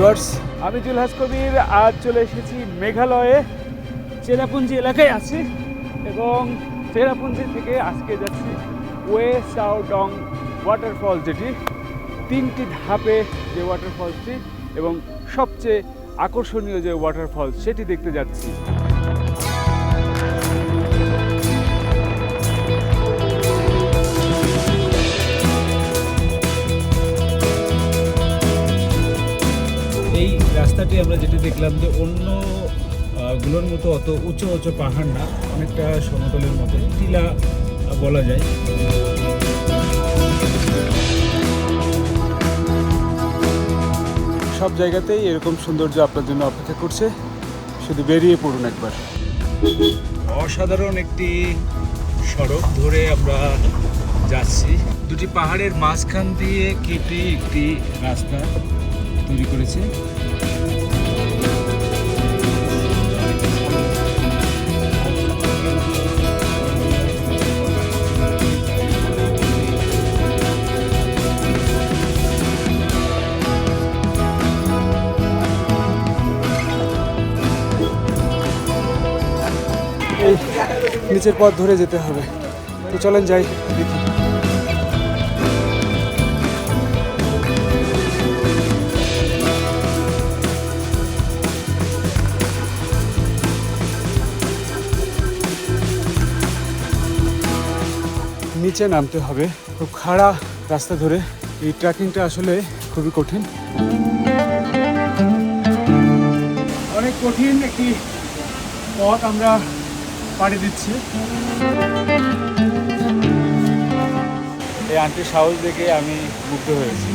Viewers, আমি জুলহাস কবির আজ চলে এসেছি মেঘালয়ে চেরাপুঞ্জি এলাকায় আছি এবং চেরাপুঞ্জি থেকে আজকে যাচ্ছি ওয়ে সাও ডং ওয়াটারফল, যেটি 3টি ধাপে যে ওয়াটারফলটি এবং সবচেয়ে আকর্ষণীয় যে ওয়াটারফল সেটি দেখতে যাচ্ছি। এই রাস্তাটি আমরা যেটি দেখলাম যে অন্য গুলোর মতো অত উঁচু উঁচু পাহাড় না, অনেকটা সমতলের মতো টিলা বলা যায়। সব জায়গাতেই এরকম সৌন্দর্য আপনার জন্য অপেক্ষা করছে, শুধু বেরিয়ে পড়ুন একবার। অসাধারণ একটি সড়ক ধরে আমরা যাচ্ছি, দুটি পাহাড়ের মাঝখান দিয়ে কেটে একটি রাস্তা তৈরি করেছে। এই নিচের পথ ধরে যেতে হবে, তো চলেন যাই দেখি। নিচে নামতে হবে, খুব খাড়া রাস্তা ধরে। এই ট্রেকিংটা আসলে খুবই কঠিন, অনেক কঠিন একটি পথ আমরা পাড়ি দিচ্ছি। এই আন্টির সাহস দেখে আমি মুগ্ধ হয়েছি।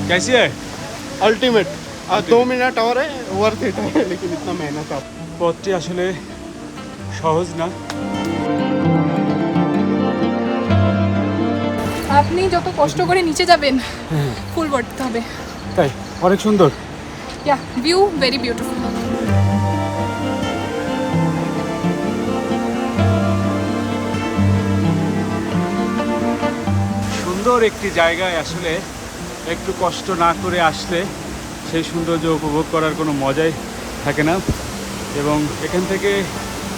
कैसी है? अल्टीमेट 2 मिनट और है, वर्थ इट है, लेकिन इतना मेहनत आप। পথটি আসলে সহজ না। আপনি যত কষ্ট করে নিচে যাবেন ফুল ভরতে হবে। তাই অনেক সুন্দর। ইয়া, ভিউ ভেরি বিউটিফুল। সুন্দর একটি জায়গায় আসলে একটু কষ্ট না করে আসলে সেই সৌন্দর্য উপভোগ করার কোনো মজাই থাকে না। এবং এখান থেকে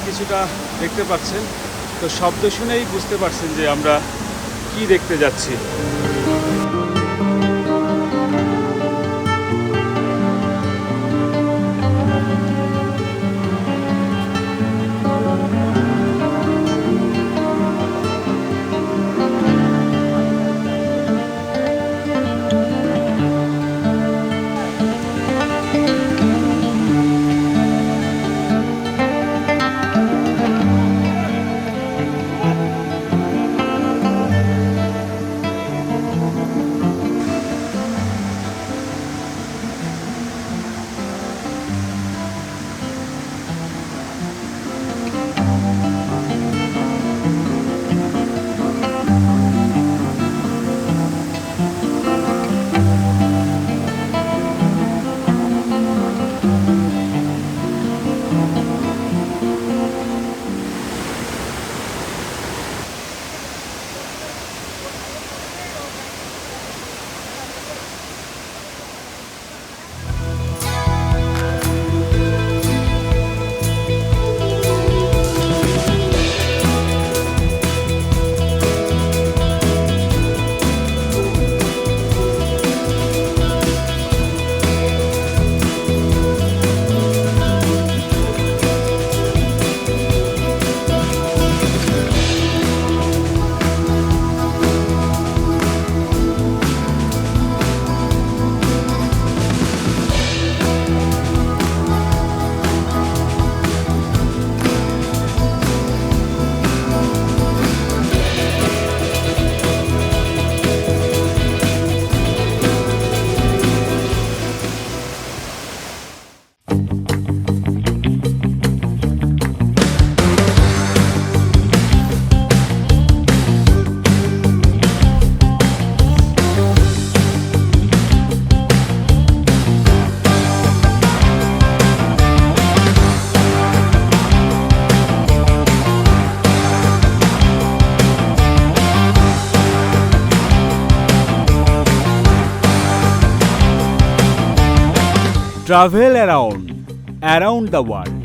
কিছুটা দেখতে পাচ্ছেন, তো শব্দ শুনেই বুঝতে পারছেন যে আমরা কি দেখতে যাচ্ছি। travel around the world.